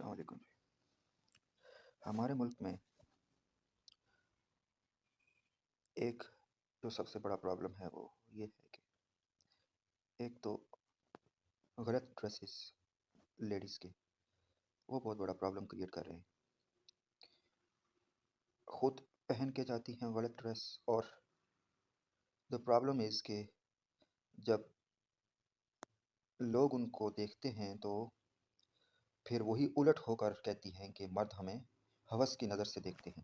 السلام علیکم جی۔ ہمارے ملک میں ایک جو سب سے بڑا پرابلم ہے وہ یہ ہے کہ ایک تو غلط ڈریسز لیڈیز کے وہ بہت بڑا پرابلم کریٹ کر رہے ہیں. خود پہن کے جاتی ہیں غلط ڈریس، اور دا پرابلم از کہ جب لوگ ان کو دیکھتے ہیں تو پھر وہی الٹ ہو کر کہتی ہیں کہ مرد ہمیں ہوس کی نظر سے دیکھتے ہیں.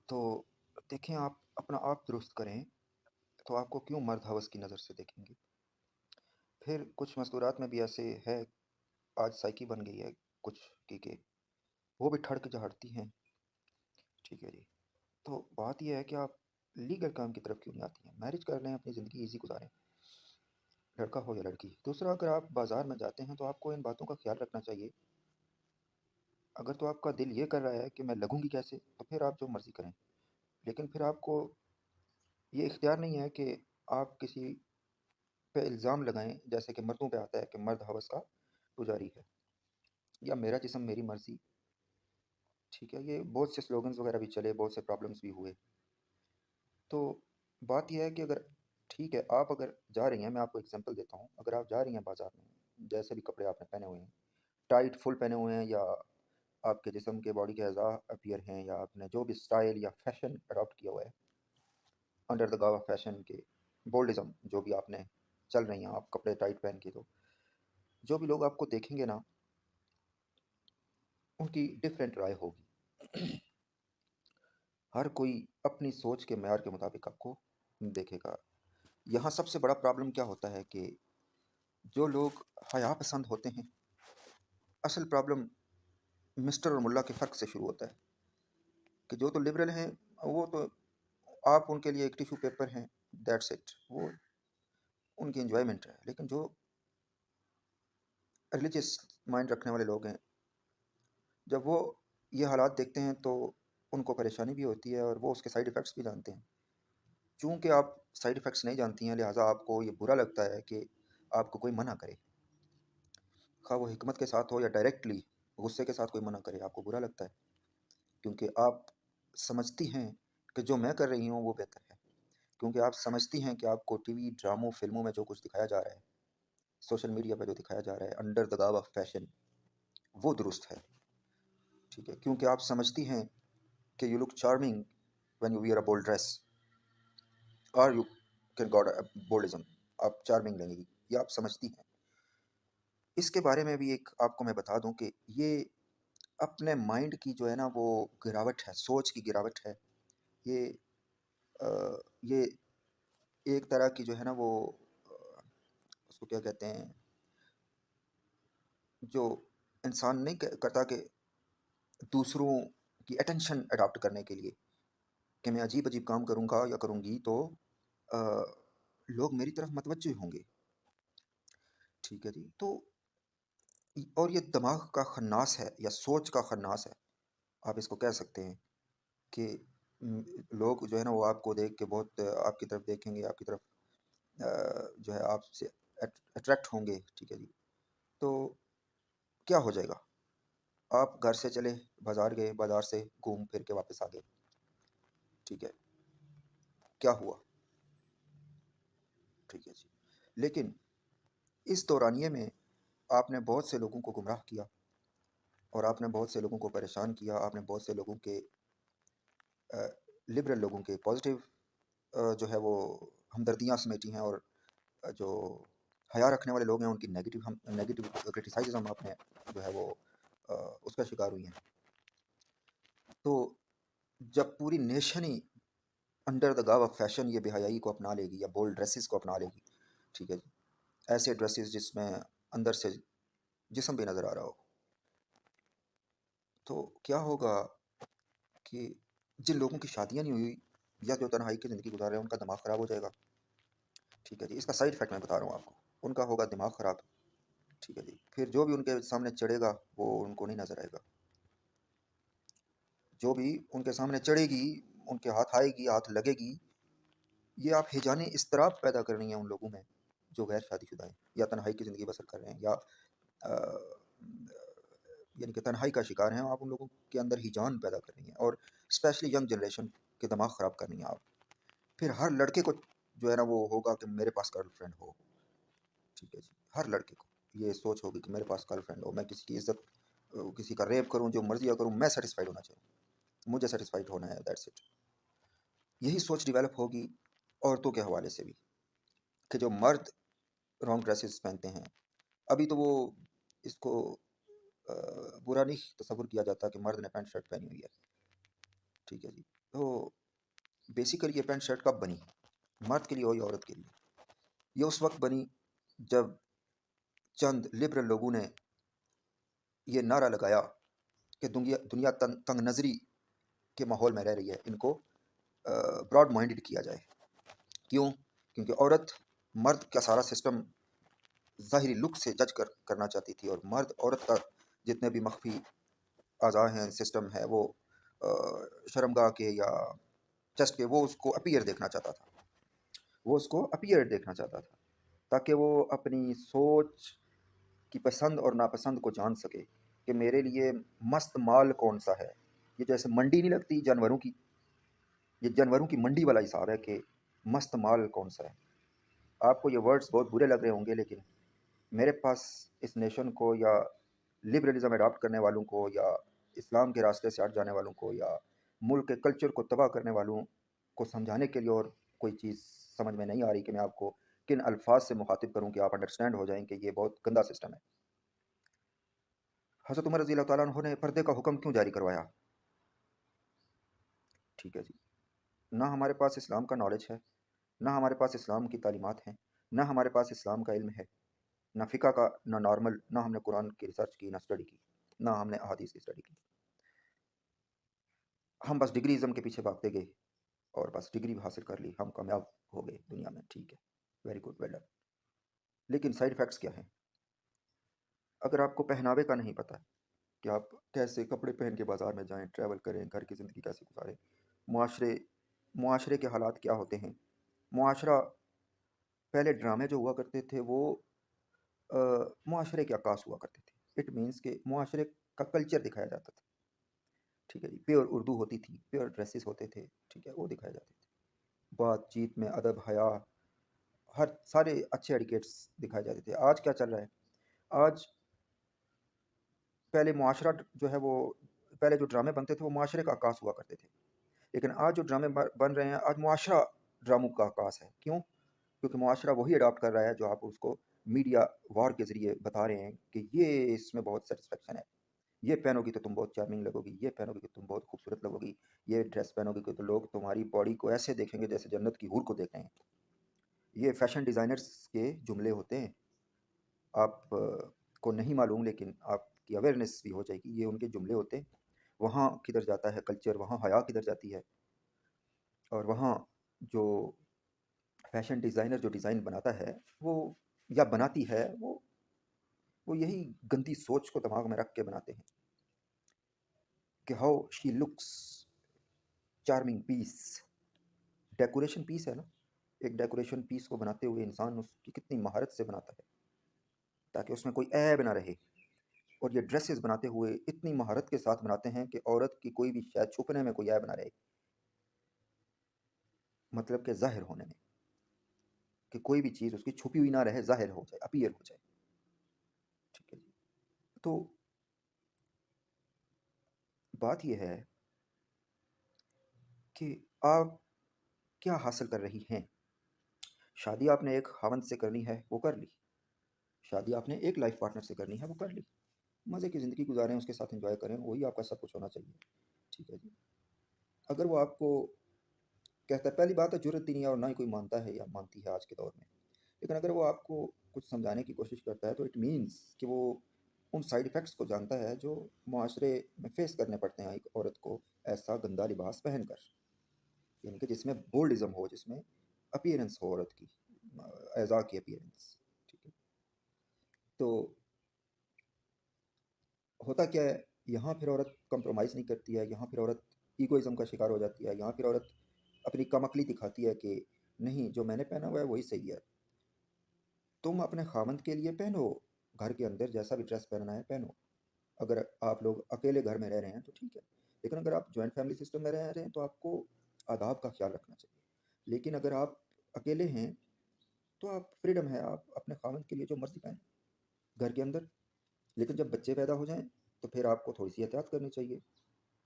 تو دیکھیں، آپ اپنا آپ درست کریں تو آپ کو کیوں مرد ہوس کی نظر سے دیکھیں گے؟ پھر کچھ مستورات میں بھی ایسے ہے، آج سائیکی بن گئی ہے کچھ کی کہ وہ بھی ٹھڑک جھاڑتی ہیں. ٹھیک ہے جی. تو بات یہ ہے کہ آپ لیگل کام کی طرف کیوں نہیں آتی ہیں؟ میرج کر لیں، اپنی زندگی ایزی گزاریں، لڑکا ہو یا لڑکی. دوسرا، اگر آپ بازار میں جاتے ہیں تو آپ کو ان باتوں کا خیال رکھنا چاہیے. اگر تو آپ کا دل یہ کر رہا ہے کہ میں لگوں گی کیسے، تو پھر آپ جو مرضی کریں، لیکن پھر آپ کو یہ اختیار نہیں ہے کہ آپ کسی پہ الزام لگائیں، جیسے کہ مردوں پہ آتا ہے کہ مرد ہوس کا پجاری ہے، یا میرا جسم میری مرضی. ٹھیک ہے، یہ بہت سے سلوگنز وغیرہ بھی چلے، بہت سے پرابلمس بھی ہوئے. تو بات یہ ہے کہ اگر ٹھیک ہے، آپ اگر جا رہی ہیں، میں آپ کو ایگزامپل دیتا ہوں، اگر آپ جا رہی ہیں بازار میں، جیسے بھی کپڑے آپ نے پہنے ہوئے ہیں، ٹائٹ فل پہنے ہوئے ہیں، یا آپ کے جسم کے باڈی کے اعضاء اپیئر ہیں، یا آپ نے جو بھی سٹائل یا فیشن اڈاپٹ کیا ہوا ہے انڈر دا گاو آف فیشن کے بولڈزم، جو بھی آپ نے چل رہی ہیں آپ کپڑے ٹائٹ پہن کے، تو جو بھی لوگ آپ کو دیکھیں گے نا، ان کی ڈفرینٹ رائے ہوگی. ہر کوئی اپنی سوچ کے معیار کے مطابق آپ کو دیکھے گا. یہاں سب سے بڑا پرابلم کیا ہوتا ہے کہ جو لوگ حیا پسند ہوتے ہیں، اصل پرابلم مسٹر اور ملا کے فرق سے شروع ہوتا ہے. کہ جو تو لبرل ہیں، وہ تو آپ ان کے لیے ایک ٹیشو پیپر ہیں، دیٹس اٹ، وہ ان کی انجوائمنٹ ہے. لیکن جو ریلیجیس مائنڈ رکھنے والے لوگ ہیں، جب وہ یہ حالات دیکھتے ہیں تو ان کو پریشانی بھی ہوتی ہے، اور وہ اس کے سائیڈ ایفیکٹس بھی جانتے ہیں. چونکہ آپ سائیڈ ایفیکٹس نہیں جانتی ہیں، لہٰذا آپ کو یہ برا لگتا ہے کہ آپ کو کوئی منع کرے، خواہ وہ حکمت کے ساتھ ہو یا ڈائریکٹلی غصے کے ساتھ کوئی منع کرے، آپ کو برا لگتا ہے. کیونکہ آپ سمجھتی ہیں کہ جو میں کر رہی ہوں وہ بہتر ہے. کیونکہ آپ سمجھتی ہیں کہ آپ کو ٹی وی ڈراموں فلموں میں جو کچھ دکھایا جا رہا ہے، سوشل میڈیا پہ جو دکھایا جا رہا ہے انڈر دا گاو آف فیشن، وہ درست ہے. ٹھیک ہے، کیونکہ آپ سمجھتی ہیں کہ you look charming when you wear a bold dress, اور you can got a boldism, آپ چارمنگ لیں گی، یہ آپ سمجھتی ہیں. اس کے بارے میں بھی ایک آپ کو میں بتا دوں کہ یہ اپنے مائنڈ کی جو ہے نا وہ گراوٹ ہے، سوچ کی گراوٹ ہے. یہ یہ ایک طرح کی جو ہے نا وہ اس کو کیا کہتے ہیں، جو انسان نہیں کرتا کہ دوسروں کی اٹینشن اڈاپٹ کرنے کے لیے کہ میں عجیب عجیب کام کروں گا یا کروں گی تو لوگ میری طرف متوجہ ہوں گے. ٹھیک ہے جی. تو اور یہ دماغ کا خناس ہے یا سوچ کا خناس ہے، آپ اس کو کہہ سکتے ہیں. کہ لوگ جو ہے نا وہ آپ کو دیکھ کے بہت آپ کی طرف دیکھیں گے، آپ کی طرف جو ہے آپ سے اٹریکٹ ہوں گے. ٹھیک ہے جی. تو کیا ہو جائے گا؟ آپ گھر سے چلے بازار گئے، بازار سے گھوم پھر کے واپس آ گئے. ٹھیک ہے، کیا ہوا؟ ٹھیک ہے جی. لیکن اس دورانیے میں آپ نے بہت سے لوگوں کو گمراہ کیا، اور آپ نے بہت سے لوگوں کو پریشان کیا. آپ نے بہت سے لوگوں کے لبرل لوگوں کے پازیٹیو جو ہے وہ ہمدردیاں سمیٹی ہیں، اور جو حیا رکھنے والے لوگ ہیں ان کی نیگیٹو کرٹیسائزم آپ نے جو ہے وہ اس کا شکار ہوئی ہیں. تو جب پوری نیشن ہی انڈر دا گاو آف فیشن یہ بے حیائی کو اپنا لے گی، یا بولڈ ڈریسز کو اپنا لے گی، ٹھیک ہے جی، ایسے ڈریسز جس میں اندر سے جسم بھی نظر آ رہا ہو، تو کیا ہوگا کہ جن لوگوں کی شادیاں نہیں ہوئی یا جو تنہائی کی زندگی گزار رہے ہیں ان کا دماغ خراب ہو جائے گا. ٹھیک ہے جی. اس کا سائیڈ افیکٹ میں بتا رہا ہوں آپ کو، ان کا ہوگا دماغ خراب. ٹھیک ہے جی. پھر جو بھی ان کے سامنے چڑھے گا وہ ان کو نہیں نظر آئے گا. جو بھی ان کے سامنے چڑھے گی، ان کے ہاتھ آئے گی، ہاتھ لگے گی، یہ آپ ہیجانی اضطراب پیدا کرنی ہے ان لوگوں میں جو غیر شادی شدہ ہیں یا تنہائی کی زندگی بسر کر رہے ہیں، یا یعنی کہ تنہائی کا شکار ہیں آپ، ان لوگوں کے اندر ہی جان پیدا کر رہی ہیں، اور اسپیشلی ینگ جنریشن کے دماغ خراب کر رہی ہیں آپ۔ پھر ہر لڑکے کو جو ہے نا وہ ہوگا کہ میرے پاس گرل فرینڈ ہو، ٹھیک ہے جی، ہر لڑکے کو یہ سوچ ہوگی کہ میرے پاس گرل فرینڈ ہو، میں کسی کی عزت کسی کا ریپ کروں، جو مرضی کروں، میں سیٹسفائیڈ ہونا چاہوں، مجھے سیٹسفائیڈ ہونا ہے، دیٹس اٹ۔ یہی سوچ ڈیولپ ہوگی عورتوں کے حوالے سے بھی، کہ جو مرد رانگ ڈریسز پہنتے ہیں، ابھی تو وہ اس کو برا نہیں تصور کیا جاتا کہ مرد نے پینٹ شرٹ پہنی ہوئی ہے، ٹھیک ہے جی۔ تو بیسیکلی یہ پینٹ شرٹ کب بنی، مرد کے لیے ہو یا عورت کے لیے؟ یہ اس وقت بنی جب چند لبرل لوگوں نے یہ نعرہ لگایا کہ دنیا تنگ نظری کے ماحول میں رہ رہی ہے، ان کو براڈ مائنڈڈ کیا جائے۔ کیوں؟ کیونکہ عورت مرد کا سارا سسٹم ظاہری لک سے جج کرنا چاہتی تھی، اور مرد عورت کا جتنے بھی مخفی اعضاء ہیں، سسٹم ہے، وہ شرمگاہ کے یا چسٹ کے، وہ اس کو اپیئر دیکھنا چاہتا تھا، وہ اس کو اپیئر دیکھنا چاہتا تھا، تاکہ وہ اپنی سوچ کی پسند اور ناپسند کو جان سکے کہ میرے لیے مست مال کون سا ہے۔ یہ جیسے منڈی نہیں لگتی جانوروں کی، یہ جانوروں کی منڈی والا حساب ہے کہ مست مال کون سا ہے۔ آپ کو یہ ورڈز بہت برے لگ رہے ہوں گے، لیکن میرے پاس اس نیشن کو یا لبرلزم اڈاپٹ کرنے والوں کو یا اسلام کے راستے سے ہٹ جانے والوں کو یا ملک کے کلچر کو تباہ کرنے والوں کو سمجھانے کے لیے اور کوئی چیز سمجھ میں نہیں آ رہی کہ میں آپ کو کن الفاظ سے مخاطب کروں کہ آپ انڈرسٹینڈ ہو جائیں کہ یہ بہت گندا سسٹم ہے۔ حضرت عمر رضی اللہ تعالیٰ عنہ نے پردے کا حکم کیوں جاری کروایا؟ ٹھیک ہے جی، نہ ہمارے پاس اسلام کا نالج ہے، نہ ہمارے پاس اسلام کی تعلیمات ہیں، نہ ہمارے پاس اسلام کا علم ہے، نہ فقہ کا، نہ نارمل، نہ ہم نے قرآن کی ریسرچ کی، نہ اسٹڈی کی، نہ ہم نے احادیث کی اسٹڈی کی۔ ہم بس ڈگریزم کے پیچھے بھاگتے گئے اور بس ڈگری حاصل کر لی، ہم کامیاب ہو گئے دنیا میں، ٹھیک ہے، ویری گڈ، ویل ڈن۔ لیکن سائیڈ افیکٹس کیا ہیں؟ اگر آپ کو پہناوے کا نہیں پتہ کہ آپ کیسے کپڑے پہن کے بازار میں جائیں، ٹریول کریں، گھر کی زندگی کیسے گزاریں، معاشرے کے حالات کیا ہوتے ہیں، معاشرہ، پہلے ڈرامے جو ہوا کرتے تھے وہ معاشرے کے عکاس ہوا کرتے تھے، اٹ مینس کہ معاشرے کا کلچر دکھایا جاتا تھا، ٹھیک ہے جی، پیور اردو ہوتی تھی، پیور ڈریسز ہوتے تھے، ٹھیک ہے، وہ دکھائے جاتے تھے، بات چیت میں ادب، حیا، ہر سارے اچھے ایڈیکیٹس دکھائے جاتے تھے۔ آج کیا چل رہا ہے؟ آج پہلے معاشرہ جو ہے وہ، پہلے جو ڈرامے بنتے تھے وہ معاشرے کا عکاس ہوا کرتے تھے، لیکن آج جو ڈرامے بن رہے ہیں، آج معاشرہ ڈراموں کا عکاس ہے۔ کیوں؟ کیونکہ معاشرہ وہی اڈاپٹ کر رہا ہے جو آپ اس کو میڈیا وار کے ذریعے بتا رہے ہیں کہ یہ اس میں بہت سیٹسفیکشن ہے، یہ پہنو گی تو تم بہت چارمنگ لگو گی، یہ پہنو گی تو تم بہت خوبصورت لگو گی، یہ ڈریس پہنو گی تو لوگ تمہاری باڈی کو ایسے دیکھیں گے جیسے جنت کی حور کو دیکھ رہے ہیں۔ یہ فیشن ڈیزائنرز کے جملے ہوتے ہیں، آپ کو نہیں معلوم، لیکن آپ کی اویئرنیس بھی ہو جائے گی، یہ ان کے جملے ہوتے ہیں۔ وہاں کدھر جاتا ہے کلچر، وہاں حیا کدھر جاتی ہے، اور وہاں جو فیشن ڈیزائنر جو ڈیزائن بناتا ہے وہ یا بناتی ہے وہ یہی گندی سوچ کو دماغ میں رکھ کے بناتے ہیں کہ how she looks charming piece, decoration piece ہے نا، ایک ڈیکوریشن پیس کو بناتے ہوئے انسان اس کی کتنی مہارت سے بناتا ہے تاکہ اس میں کوئی عیب نہ رہے، اور یہ ڈریسز بناتے ہوئے اتنی مہارت کے ساتھ بناتے ہیں کہ عورت کی کوئی بھی شاید چھپنے میں کوئی عیب نہ رہے، مطلب کہ ظاہر ہونے میں، کہ کوئی بھی چیز اس کی چھپی ہوئی نہ رہے، ظاہر ہو جائے، اپیئر ہو جائے، ٹھیک ہے جی۔ تو بات یہ ہے کہ آپ کیا حاصل کر رہی ہیں؟ شادی آپ نے ایک خاوند سے کرنی ہے، وہ کر لی، شادی آپ نے ایک لائف پارٹنر سے کرنی ہے، وہ کر لی، مزے کی زندگی گزاریں، اس کے ساتھ انجوائے کریں، وہی آپ کا سب کچھ ہونا چاہیے، ٹھیک ہے جی۔ اگر وہ آپ کو کہتا ہے، پہلی بات ہے جرت ہی نہیں ہے اور نہ ہی کوئی مانتا ہے یا مانتی ہے آج کے دور میں، لیکن اگر وہ آپ کو کچھ سمجھانے کی کوشش کرتا ہے تو اٹ مینس کہ وہ ان سائیڈ ایفیکٹس کو جانتا ہے جو معاشرے میں فیس کرنے پڑتے ہیں ایک عورت کو ایسا گندا لباس پہن کر، یعنی کہ جس میں بولڈزم ہو، جس میں اپیئرنس ہو عورت کی، اعضاء کی اپیئرنس، ٹھیک ہے۔ تو ہوتا کیا ہے، یہاں پھر عورت کمپرومائز نہیں کرتی ہے، یہاں پھر عورت ایگوئزم کا شکار ہو جاتی ہے، یہاں پھر عورت اپنی کم عقلی دکھاتی ہے کہ نہیں، جو میں نے پہنا ہوا ہے وہی صحیح ہے۔ تم اپنے خاوند کے لیے پہنو، گھر کے اندر جیسا بھی ڈریس پہننا ہے پہنو، اگر آپ لوگ اکیلے گھر میں رہ رہے ہیں تو ٹھیک ہے، لیکن اگر آپ جوائنٹ فیملی سسٹم میں رہ رہے ہیں تو آپ کو آداب کا خیال رکھنا چاہیے۔ لیکن اگر آپ اکیلے ہیں تو آپ فریڈم ہے، آپ اپنے خاوند کے لیے جو مرضی پہنیں گھر کے اندر، لیکن جب بچے پیدا ہو جائیں تو پھر آپ کو تھوڑی سی احتیاط کرنی چاہیے،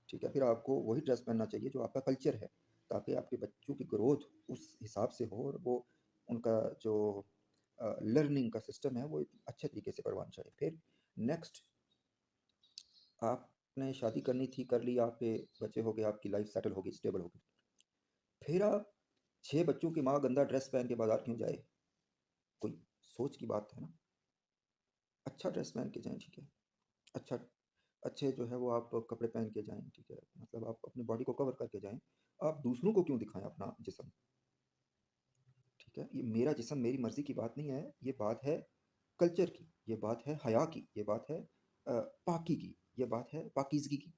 ٹھیک ہے؟ پھر آپ کو وہی ڈریس پہننا چاہیے جو آپ کا کلچر ہے، تاکہ آپ کے بچوں کی گروتھ اس حساب سے ہو اور وہ ان کا جو لرننگ کا سسٹم ہے وہ اچھے طریقے سے پروان چاہے۔ پھر نیکسٹ، آپ نے شادی کرنی تھی، کر لی، آپ کے بچے ہو گئے، آپ کی لائف سیٹل ہو گئی، اسٹیبل ہو گئی، پھر آپ 6 بچوں کی ماں گندا ڈریس پہن کے بازار کیوں جائے؟ کوئی سوچ کی بات ہے نا، اچھا ڈریس پہن کے جائیں، ٹھیک ہے؟ اچھا، اچھے جو ہے وہ آپ کپڑے پہن کے جائیں، ٹھیک ہے؟ مطلب آپ اپنی باڈی کو کور کر کے جائیں، آپ دوسروں کو کیوں دکھائیں اپنا جسم؟ ٹھیک ہے، یہ میرا جسم میری مرضی کی بات نہیں ہے، یہ بات ہے کلچر کی، یہ بات ہے حیا کی، یہ بات ہے پاکی کی، یہ بات ہے پاکیزگی کی،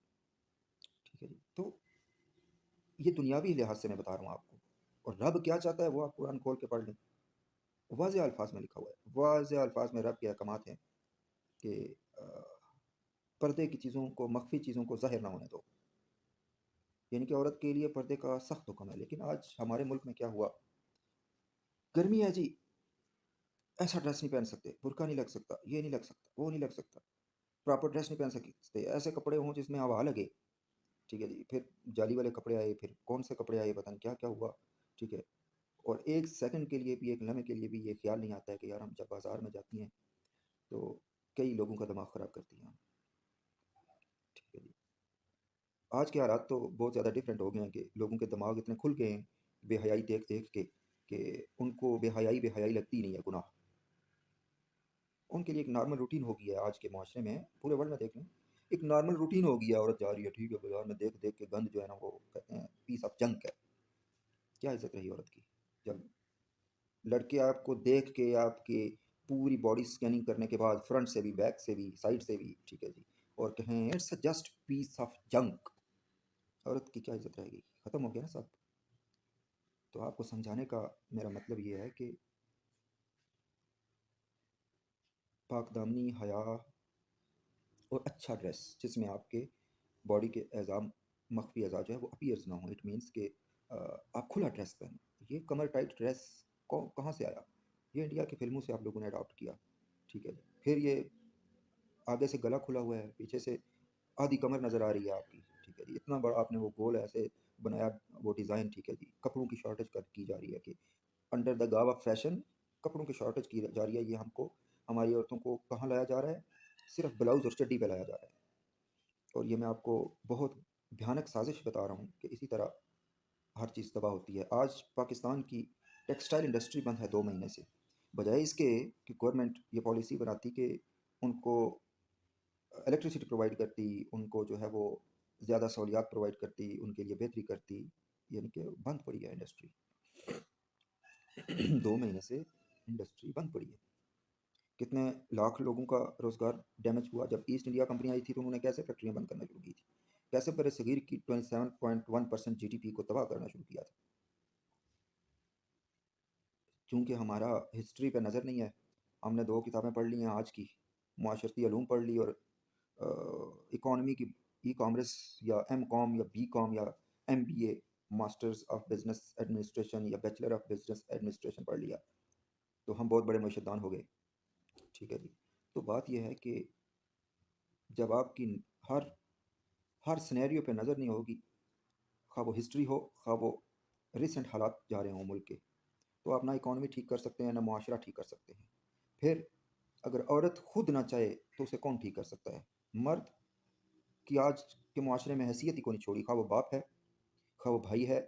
ٹھیک ہے جی؟ تو یہ دنیاوی لحاظ سے میں بتا رہا ہوں آپ کو، اور رب کیا چاہتا ہے وہ آپ قرآن کھول کے پڑھ لیں، واضح الفاظ میں لکھا ہوا ہے، واضح الفاظ میں رب کے احکامات ہیں کہ پردے کی چیزوں کو، مخفی چیزوں کو ظاہر نہ ہونے دو، یعنی کہ عورت کے لیے پردے کا سخت حکم ہے۔ لیکن آج ہمارے ملک میں کیا ہوا، گرمی ہے جی، ایسا ڈریس نہیں پہن سکتے، برقع نہیں لگ سکتا، یہ نہیں لگ سکتا، وہ نہیں لگ سکتا، پراپر ڈریس نہیں پہن سکتے، ایسے کپڑے ہوں جس میں ہوا لگے، ٹھیک ہے جی؟ پھر جالی والے کپڑے آئے، پھر کون سے کپڑے آئے، پتہ نہیں کیا کیا ہوا، ٹھیک ہے؟ اور ایک سیکنڈ کے لیے بھی، ایک لمحے کے لیے بھی یہ خیال نہیں آتا ہے کہ یار ہم جب بازار میں جاتی ہیں تو کئی لوگوں کا دماغ خراب کرتی ہیں، ٹھیک ہے جی؟ آج کے حالات تو بہت زیادہ ڈفرینٹ ہو گئے ہیں کہ لوگوں کے دماغ اتنے کھل گئے ہیں بے حیائی دیکھ دیکھ کے کہ ان کو بے حیائی لگتی ہی نہیں ہے، گناہ ان کے لیے ایک نارمل روٹین ہو گیا ہے۔ آج کے معاشرے میں، پورے ورلڈ میں دیکھ لیں، ایک نارمل روٹین ہو گیا ہے، عورت جا رہی ہے، ٹھیک ہے، بازار میں دیکھ دیکھ کے گند جو ہے نا وہ کہتے ہیں پیس آف جنک ہے، کیا عزت رہی عورت کی؟ جب لڑکے آپ کو دیکھ کے آپ کے پوری باڈی اسکیننگ کرنے کے بعد فرنٹ سے بھی، بیک سے بھی، سائڈ سے بھی، ٹھیک ہے جی، اور کہیں it's just piece of junk, عورت کی کیا عزت رہے گی؟ ختم ہو گیا نا سب۔ تو آپ کو سمجھانے کا میرا مطلب یہ ہے کہ پاک دامنی، حیا اور اچھا ڈریس جس میں آپ کے باڈی کے اعضاء، مخفی اعضاء جو ہے وہ اپیئرز نہ ہوں، اٹ مینس کہ آپ کھلا ڈریس پہنیں۔ یہ کمر ٹائٹ ڈریس کہاں سے آیا؟ یہ انڈیا کی فلموں سے آپ لوگوں نے اڈاپٹ کیا، ٹھیک ہے جی؟ پھر یہ آگے سے گلا کھلا ہوا ہے، پیچھے سے آدھی کمر نظر آ رہی ہے آپ کی، ٹھیک ہے جی؟ اتنا بڑا آپ نے وہ گول ایسے بنایا، وہ ڈیزائن، ٹھیک ہے جی؟ کپڑوں کی شارٹیج کی جا رہی ہے کہ انڈر دا گاو آف فیشن کپڑوں کی شارٹیج کی جا رہی ہے۔ یہ ہم کو، ہماری عورتوں کو کہاں لایا جا رہا ہے؟ صرف بلاؤز اور چڈی پہ لایا جا رہا ہے۔ اور یہ میں آپ کو بہت بھیانک سازش بتا رہا ہوں کہ اسی طرح ہر چیز تباہ ہوتی ہے۔ آج پاکستان کی ٹیکسٹائل انڈسٹری بند ہے 2 مہینے سے، بجائے اس کے کہ گورنمنٹ یہ پالیسی بناتی کہ ان کو الیکٹریسٹی پرووائڈ کرتی، ان کو جو ہے وہ زیادہ سہولیات پرووائڈ کرتی، ان کے لیے بہتری کرتی، یعنی کہ بند پڑی ہے انڈسٹری۔ 2 مہینے سے انڈسٹری بند پڑی ہے، کتنے لاکھ لوگوں کا روزگار ڈیمیج ہوا۔ جب ایسٹ انڈیا کمپنی آئی تھی تو انہوں نے کیسے فیکٹریاں بند کرنا شروع کی تھی، کیسے برِ صغیر کی 27.1% جی ڈی پی کو تباہ کرنا شروع کیا تھا؟ چونکہ ہمارا ہسٹری پہ نظر نہیں ہے، ہم نے 2 کتابیں پڑھ لی ہیں آج کی، معاشرتی علوم پڑھ لی، اور اکانومی کی ای کامرس یا ایم کام یا بی کام یا M B A, masters of business administration یا بیچلر آف بزنس ایڈمنسٹریشن پڑھ لیا، تو ہم بہت بڑے معاشرتدان ہو گئے، ٹھیک ہے جی؟ تو بات یہ ہے کہ جب آپ کی ہر سنیریو پہ نظر نہیں ہوگی، خواہ وہ ہسٹری ہو، خواہ وہ ریسنٹ حالات جا رہے ہوں ملک کے، تو آپ نہ اکانومی ٹھیک کر سکتے ہیں، نہ معاشرہ ٹھیک کر سکتے ہیں۔ پھر اگر عورت خود نہ چاہے تو اسے کون ٹھیک کر سکتا ہے؟ مرد کی آج کے معاشرے میں حیثیت ہی کو نہیں چھوڑی، خواہ وہ باپ ہے، خواہ وہ بھائی ہے،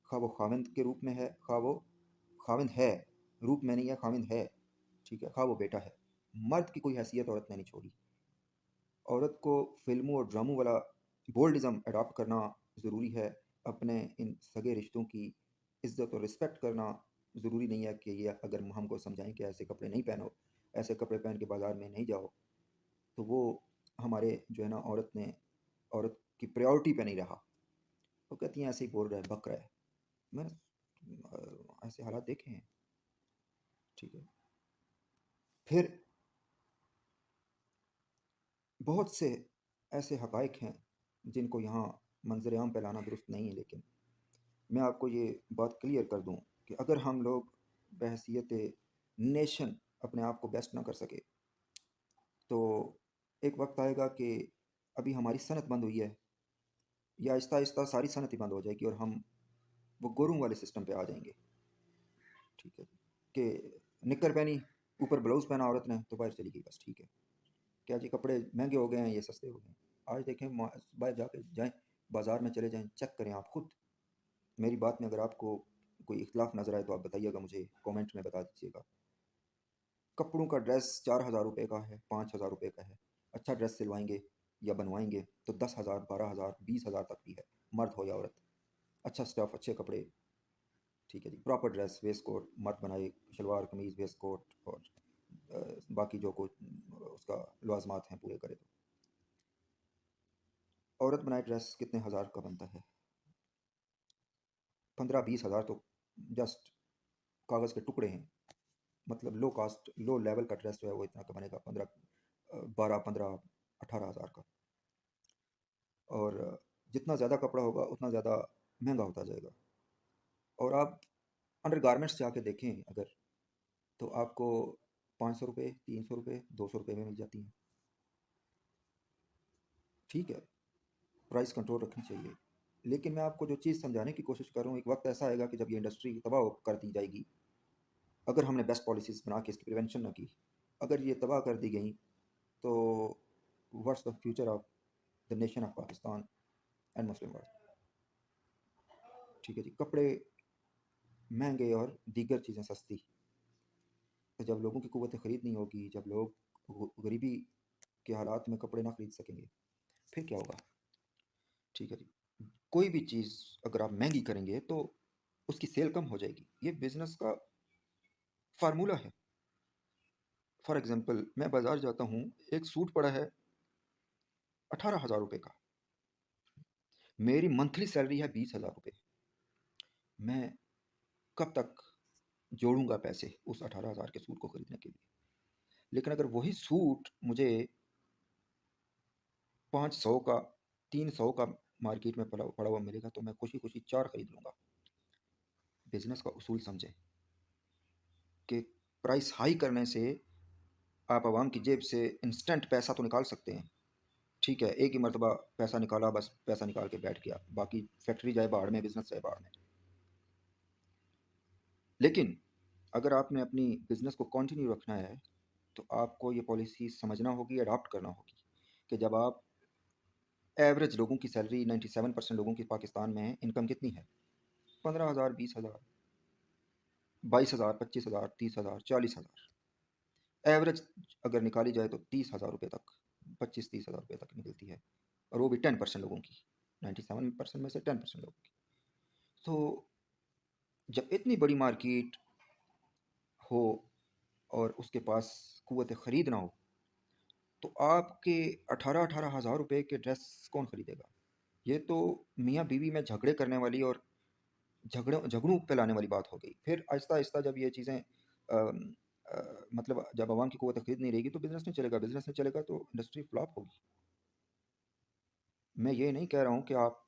خواہ وہ خاوند کے روپ میں ہے، خواہ وہ خاوند ہے، روپ میں نہیں ہے، خاوند ہے، ٹھیک ہے، خواہ وہ بیٹا ہے، مرد کی کوئی حیثیت عورت نے نہیں چھوڑی۔ عورت کو فلموں اور ڈراموں والا بولڈزم اڈاپٹ کرنا ضروری ہے، اپنے ان سگے رشتوں کی عزت اور رسپیکٹ کرنا ضروری نہیں ہے کہ یہ اگر ہم کو سمجھائیں کہ ایسے کپڑے نہیں پہنو، ایسے کپڑے پہن کے بازار میں نہیں جاؤ، تو وہ ہمارے جو ہے نا عورت کی پریورٹی پہ نہیں رہا۔ وہ کہتی ہیں ایسے ہی بول رہا ہے، بک رہا ہے۔ میں نے ایسے حالات دیکھے ہیں، ٹھیک ہے؟ پھر بہت سے ایسے حقائق ہیں جن کو یہاں منظر عام پہ لانا درست نہیں ہے، لیکن میں آپ کو یہ بات کلیئر کر دوں کہ اگر ہم لوگ بحیثیت نیشن اپنے آپ کو بیسٹ نہ کر سکے تو ایک وقت آئے گا کہ ابھی ہماری صنعت بند ہوئی ہے، یا آہستہ آہستہ ساری صنعت ہی بند ہو جائے گی اور ہم وہ گوروں والے سسٹم پہ آ جائیں گے، ٹھیک ہے، کہ نکر پہنی اوپر بلاؤز پہنا عورت نے تو باہر چلی گئی، بس ٹھیک ہے، کیا جی کپڑے مہنگے ہو گئے ہیں، یہ سستے ہو گئے ہیں؟ آج دیکھیں باہر جا کے جائیں، بازار میں چلے جائیں، چیک کریں آپ خود. میری بات میں اگر آپ کو کوئی اختلاف نظر آئے تو آپ بتائیے گا، مجھے کومنٹ میں بتا دیجیے گا. کپڑوں کا ڈریس 4,000 روپے کا ہے، 5,000 روپے کا ہے. اچھا ڈریس سلوائیں گے یا بنوائیں گے تو 10,000، 12,000، 20,000 تک بھی ہے، مرد ہو یا عورت. اچھا اسٹف، اچھے کپڑے، ٹھیک ہے جی، پراپر ڈریس، ویسٹ کوٹ مرد بنائے، شلوار قمیض ویسٹ کوٹ اور باقی جو کچھ اس کا لوازمات ہیں پورے کرے. تو عورت بنائے ڈریس کتنے ہزار کا بنتا ہے؟ 15-20 ہزار تو جسٹ کاغذ کے ٹکڑے ہیں. مطلب لو کاسٹ، لو لیول کا ڈریس جو ہے وہ اتنا کا بنے گا، 12، 15، 18 ہزار کا. اور جتنا زیادہ کپڑا ہوگا اتنا زیادہ مہنگا ہوتا جائے گا. اور آپ انڈر گارمنٹس جا کے دیکھیں اگر، تو آپ کو 500 روپے، 300 روپے، 200 روپے میں مل جاتی ہیں. ٹھیک ہے، پرائس کنٹرول رکھنی چاہیے. لیکن میں آپ کو جو چیز سمجھانے کی کوشش کر رہا ہوں، ایک وقت ایسا آئے گا کہ جب یہ انڈسٹری تباہ کر دی جائے گی، اگر ہم نے بیسٹ پالیسیز بنا کے اس کی پریونشن نہ کی، اگر یہ تباہ کر دی گئیں تو what's the future of the nation of Pakistan and Muslim world. ٹھیک ہے جی، کپڑے مہنگے اور دیگر چیزیں سستی، تو جب لوگوں کی قوت خرید نہیں ہوگی، جب لوگ غریبی کے حالات میں کپڑے نہ خرید سکیں گے، پھر کیا ہوگا؟ ٹھیک ہے جی، کوئی بھی چیز اگر آپ مہنگی کریں گے تو اس کی سیل کم ہو جائے گی. یہ بزنس کا فارمولہ ہے. فار ایگزامپل میں بازار جاتا ہوں، ایک سوٹ پڑا ہے 18,000 روپے کا، میری منتھلی سیلری ہے 20,000 روپے. میں کب تک جوڑوں گا پیسے اس 18,000 کے سوٹ کو خریدنے کے لیے؟ لیکن اگر وہی سوٹ مجھے 500 کا، 300 کا مارکیٹ میں پڑا ہوا ملے گا تو میں خوشی خوشی 4 خرید لوں گا. بزنس کا اصول سمجھیں کہ پرائس ہائی کرنے سے آپ عوام کی جیب سے انسٹنٹ پیسہ تو نکال سکتے ہیں، ٹھیک ہے، ایک ہی مرتبہ پیسہ نکالا، بس پیسہ نکال کے بیٹھ گیا، باقی فیکٹری جائے باہر میں، بزنس جائے باہر میں. لیکن اگر آپ نے اپنی بزنس کو کنٹینیو رکھنا ہے تو آپ کو یہ پالیسی سمجھنا ہوگی، اڈاپٹ کرنا ہوگی کہ جب آپ ایوریج لوگوں کی سیلری 97% لوگوں کی پاکستان میں انکم کتنی ہے؟ 15,000، 20,000، 22,000، 25,000، 30,000، 40,000. ایوریج اگر نکالی جائے تو 30,000 روپے تک، 25-30 ہزار روپے تک نکلتی ہے، اور وہ بھی 10% لوگوں کی، 97% میں سے 10% لوگوں کی. تو جب اتنی بڑی مارکیٹ ہو اور اس کے پاس قوت خرید نہ ہو تو آپ کے 18,000 روپے کے ڈریس کون خریدے گا؟ یہ تو میاں بیوی میں جھگڑے کرنے والی اور جھگڑوں پہ لانے والی بات ہو گئی. پھر آہستہ آہستہ جب یہ چیزیں مطلب جب عوام کی قوت خرید نہیں رہے گی تو بزنس نہیں چلے گا، بزنس نہیں چلے گا تو انڈسٹری فلاپ ہوگی. میں یہ نہیں کہہ رہا ہوں کہ آپ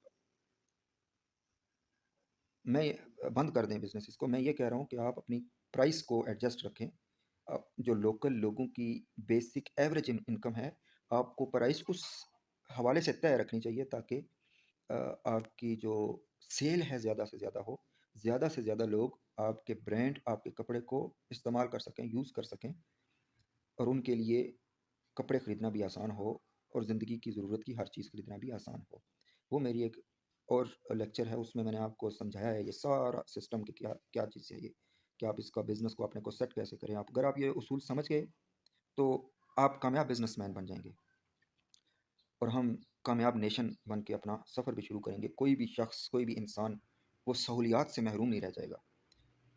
میں بند کر دیں بزنس کو، میں یہ کہہ رہا ہوں کہ آپ اپنی پرائس کو ایڈجسٹ رکھیں. جو لوکل لوگوں کی بیسک ایوریج انکم ہے، آپ کو پرائس اس حوالے سے طے رکھنی چاہیے تاکہ آپ کی جو سیل ہے زیادہ سے زیادہ ہو، زیادہ سے زیادہ لوگ آپ کے برانڈ، آپ کے کپڑے کو استعمال کر سکیں، یوز کر سکیں، اور ان کے لیے کپڑے خریدنا بھی آسان ہو اور زندگی کی ضرورت کی ہر چیز خریدنا بھی آسان ہو. وہ میری ایک اور لیکچر ہے، اس میں نے آپ کو سمجھایا ہے یہ سارا سسٹم کہ کیا کیا چیز ہے یہ، کہ آپ اس کا بزنس کو اپنے کو سیٹ کیسے کریں. اگر آپ یہ اصول سمجھ گئے تو آپ کامیاب بزنس مین بن جائیں گے اور ہم کامیاب نیشن بن کے اپنا سفر بھی شروع کریں گے. کوئی بھی شخص، کوئی بھی انسان وہ سہولیات سے محروم نہیں رہ جائے گا.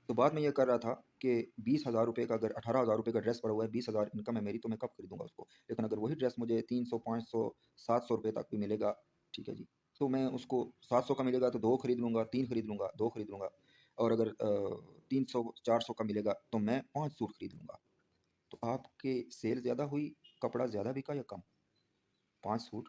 تو بات میں یہ کر رہا تھا کہ 20,000 روپے کا، اگر 18,000 روپے کا ڈریس پڑا ہوا ہے، 20,000 انکم ہے میری، تو میں کب خریدوں گا اس کو؟ لیکن اگر وہی ڈریس مجھے 300، 500، 700 روپے تک بھی ملے گا، ٹھیک ہے جی، تو میں اس کو 700 کا ملے گا تو 2 خرید لوں گا، 3 خرید لوں گا، 2 خرید لوں گا. اور اگر 300، 400 کا ملے گا تو میں 5 سوٹ خرید لوں گا. تو آپ کے سیل زیادہ ہوئی، کپڑا زیادہ بکا یا کم؟ 5 سوٹ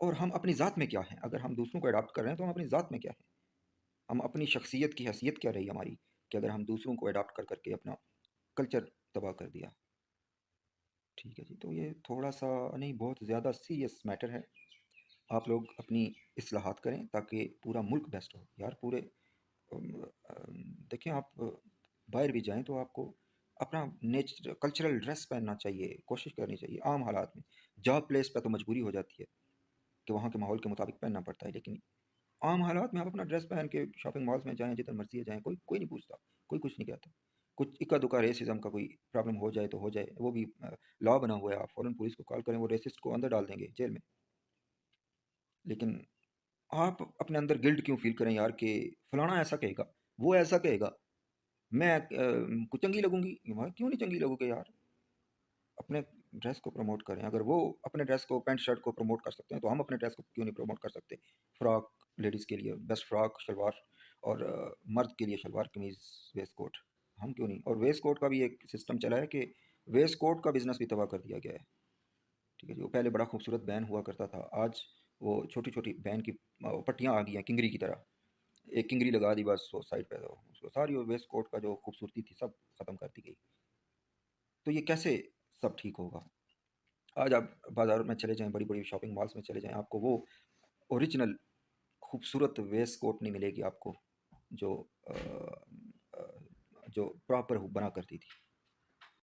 اور ہم اپنی ذات میں کیا ہیں؟ اگر ہم دوسروں کو اڈاپٹ کر رہے ہیں تو ہم اپنی ذات میں کیا ہیں؟ ہم اپنی شخصیت کی حیثیت کیا رہی ہماری کہ اگر ہم دوسروں کو اڈاپٹ کر کر کے اپنا کلچر تباہ کر دیا؟ ٹھیک ہے جی، تو یہ تھوڑا سا نہیں، بہت زیادہ سیریس میٹر ہے. آپ لوگ اپنی اصلاحات کریں تاکہ پورا ملک بیسٹ ہو یار. پورے دیکھیں آپ باہر بھی جائیں تو آپ کو اپنا کلچرل ڈریس پہننا چاہیے، کوشش کرنی چاہیے. عام حالات میں جاب پلیس پہ تو مجبوری ہو جاتی ہے کہ وہاں کے ماحول کے مطابق پہننا پڑتا ہے، لیکن عام حالات میں آپ اپنا ڈریس پہن کے شاپنگ مالز میں جائیں، جتنا مرضی جائیں، کوئی نہیں پوچھتا، کوئی کچھ نہیں کہتا. کچھ اکا دکا ریسزم کا کوئی پرابلم ہو جائے تو ہو جائے، وہ بھی لا بنا ہوا ہے، آپ فوراً پولیس کو کال کریں، وہ ریسسٹ کو اندر ڈال دیں گے جیل میں. لیکن آپ اپنے اندر گلڈ کیوں فیل کریں یار کہ فلانا ایسا کہے گا، وہ ایسا کہے گا، میں کو چنگی لگوں گی؟ کیوں نہیں چنگی لگو گے یار؟ اپنے ڈریس کو پروموٹ کریں. اگر وہ اپنے ڈریس کو، پینٹ شرٹ کو پروموٹ کر سکتے ہیں تو ہم اپنے ڈریس کو کیوں نہیں پروموٹ کر سکتے؟ فراک لیڈیز کے لیے بیسٹ فراک شلوار، اور مرد کے لیے شلوار قمیض ویسٹ کوٹ، ہم کیوں نہیں؟ اور ویسٹ کوٹ کا بھی ایک سسٹم چلا ہے کہ ویسٹ کوٹ کا بزنس بھی تباہ کر دیا گیا ہے. ٹھیک ہے جی، وہ پہلے بڑا خوبصورت بین ہوا کرتا تھا، آج وہ چھوٹی چھوٹی بین کی پٹیاں آ گئی ہیں کنگری کی طرح. ایک کنگری لگا دی بس، وہ سائڈ پہ اس کو ساری ویسٹ کوٹ کا جو خوبصورتی تھی سب ختم کر دی گئی. تو یہ کیسے سب ٹھیک ہوگا؟ آج آپ بازار میں چلے جائیں، بڑی بڑی شاپنگ مالز میں چلے جائیں، آپ کو وہ اوریجنل خوبصورت ویسٹ کوٹ نہیں ملے گی آپ کو جو جو پراپر بنا کرتی تھی.